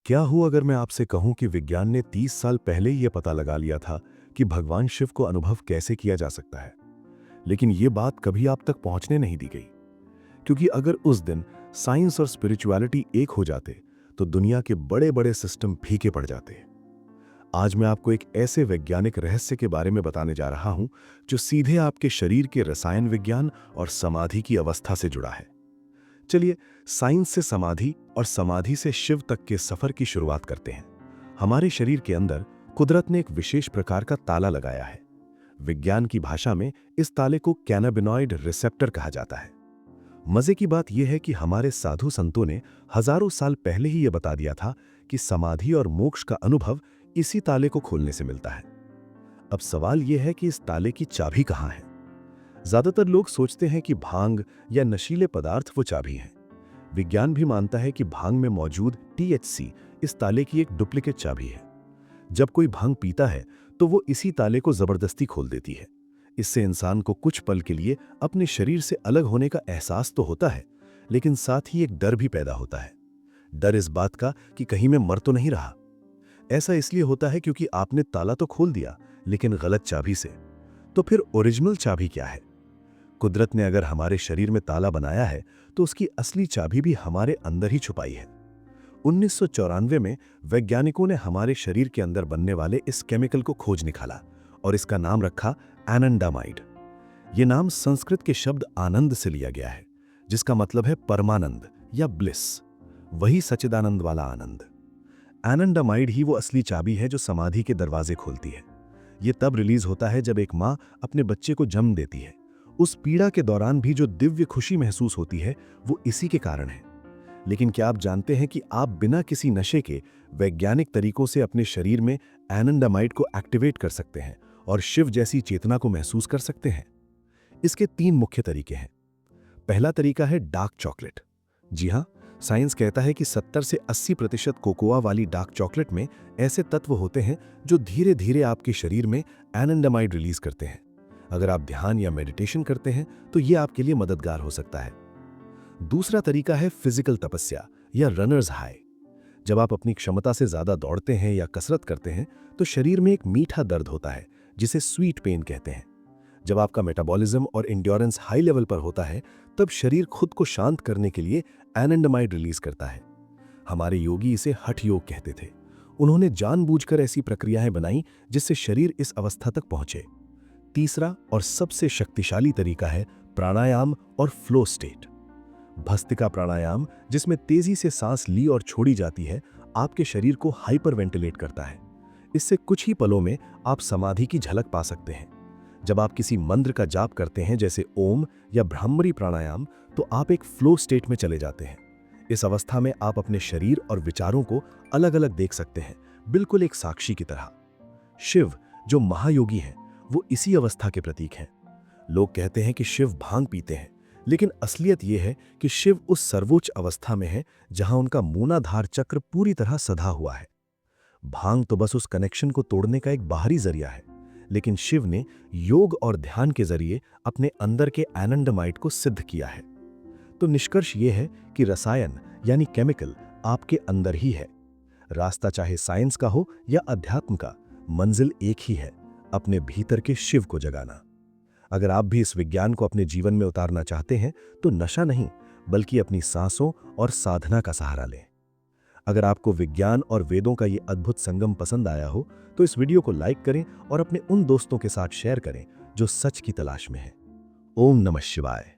क्या हो अगर मैं आपसे कहूं कि विज्ञान ने 30 साल पहले ही यह पता लगा लिया था कि भगवान शिव को अनुभव कैसे किया जा सकता है, लेकिन यह बात कभी आप तक पहुंचने नहीं दी गई। क्योंकि अगर उस दिन साइंस और स्पिरिचुअलिटी एक हो जाते तो दुनिया के बड़े बड़े सिस्टम फीके पड़ जाते। आज मैं आपको एक ऐसे वैज्ञानिक रहस्य के बारे में बताने जा रहा हूं जो सीधे आपके शरीर के रसायन विज्ञान और समाधि की अवस्था से जुड़ा है। चलिए, साइंस से समाधि और समाधि से शिव तक के सफर की शुरुआत करते हैं। हमारे शरीर के अंदर कुदरत ने एक विशेष प्रकार का ताला लगाया है। विज्ञान की भाषा में इस ताले को कैनाबिनॉइड रिसेप्टर कहा जाता है। मजे की बात यह है कि हमारे साधु संतों ने हजारों साल पहले ही यह बता दिया था कि समाधि और मोक्ष का अनुभव इसी ताले को खोलने से मिलता है। अब सवाल यह है कि इस ताले की चाबी कहां है। ज्यादातर लोग सोचते हैं कि भांग या नशीले पदार्थ वो चाबी हैं। विज्ञान भी मानता है कि भांग में मौजूद THC इस ताले की एक डुप्लीकेट चाबी है। जब कोई भांग पीता है तो वो इसी ताले को जबरदस्ती खोल देती है। इससे इंसान को कुछ पल के लिए अपने शरीर से अलग होने का एहसास तो होता है, लेकिन साथ ही एक डर भी पैदा होता है। डर इस बात का कि कहीं मैं मर तो नहीं रहा। ऐसा इसलिए होता है क्योंकि आपने ताला तो खोल दिया, लेकिन गलत चाबी से। तो फिर ओरिजिनल चाबी क्या है? कुदरत ने अगर हमारे शरीर में ताला बनाया है तो उसकी असली चाबी भी हमारे अंदर ही छुपाई है। 1994 में वैज्ञानिकों ने हमारे शरीर के अंदर बनने वाले इस केमिकल को खोज निकाला और इसका नाम रखा एनंडामाइड। यह नाम संस्कृत के शब्द आनंद से लिया गया है, जिसका मतलब है परमानंद या ब्लिस, वही सच्चिदानंद वाला आनंद। एनंडामाइड ही वो असली चाबी है जो समाधि के दरवाजे खोलती है। यह तब रिलीज होता है जब एक मां अपने बच्चे को जन्म देती है। उस पीड़ा के दौरान भी जो दिव्य खुशी महसूस होती है वो इसी के कारण है। लेकिन क्या आप जानते हैं कि आप बिना किसी नशे के वैज्ञानिक तरीकों से अपने शरीर में एनंडामाइड को एक्टिवेट कर सकते हैं और शिव जैसी चेतना को महसूस कर सकते हैं? इसके 3 मुख्य तरीके हैं। पहला तरीका है डार्क चॉकलेट। जी हां, साइंस कहता है कि 70 से 80% कोकोआ वाली डार्क चॉकलेट में ऐसे तत्व होते हैं जो धीरे धीरे आपके शरीर में एनंडामाइड रिलीज करते हैं। अगर आप ध्यान या मेडिटेशन करते हैं तो यह आपके लिए मददगार हो सकता है। दूसरा तरीका है फिजिकल तपस्या या रनर्स हाई। जब आप अपनी क्षमता से ज्यादा दौड़ते हैं या कसरत करते हैं तो शरीर में एक मीठा दर्द होता है जिसे स्वीट पेन कहते हैं। जब आपका मेटाबॉलिज्म और एंड्योरेंस हाई लेवल पर होता है तब शरीर खुद को शांत करने के लिए एनंडामाइड रिलीज करता है। हमारे योगी इसे हठ योग कहते थे। उन्होंने जानबूझकर ऐसी प्रक्रियाएं बनाई जिससे शरीर इस अवस्था तक पहुंचे। तीसरा और सबसे शक्तिशाली तरीका है प्राणायाम और फ्लो स्टेट। भस्त्रिका प्राणायाम, जिसमें तेजी से सांस ली और छोड़ी जाती है, आपके शरीर को हाइपर वेंटिलेट करता है। इससे कुछ ही पलों में आप समाधि की झलक पा सकते हैं। जब आप किसी मंत्र का जाप करते हैं जैसे ओम या ब्राह्मरी प्राणायाम, तो आप एक फ्लो स्टेट में चले जाते हैं। इस अवस्था में आप अपने शरीर और विचारों को अलग अलग देख सकते हैं, बिल्कुल एक साक्षी की तरह। शिव, जो महायोगी हैं, वो इसी अवस्था के प्रतीक हैं। लोग कहते हैं कि शिव भांग पीते हैं, लेकिन असलियत यह है कि शिव उस सर्वोच्च अवस्था में है जहां उनका मूलाधार चक्र पूरी तरह सधा हुआ है। भांग तो बस उस कनेक्शन को तोड़ने का एक बाहरी जरिया है, लेकिन शिव ने योग और ध्यान के जरिए अपने अंदर के एनंडामाइड को सिद्ध किया है। तो निष्कर्ष यह है कि रसायन यानी केमिकल आपके अंदर ही है। रास्ता चाहे साइंस का हो या अध्यात्म का, मंजिल एक ही है, अपने भीतर के शिव को जगाना। अगर आप भी इस विज्ञान को अपने जीवन में उतारना चाहते हैं तो नशा नहीं, बल्कि अपनी सांसों और साधना का सहारा लें। अगर आपको विज्ञान और वेदों का ये अद्भुत संगम पसंद आया हो तो इस वीडियो को लाइक करें और अपने उन दोस्तों के साथ शेयर करें जो सच की तलाश में हैं। ओम नमः शिवाय।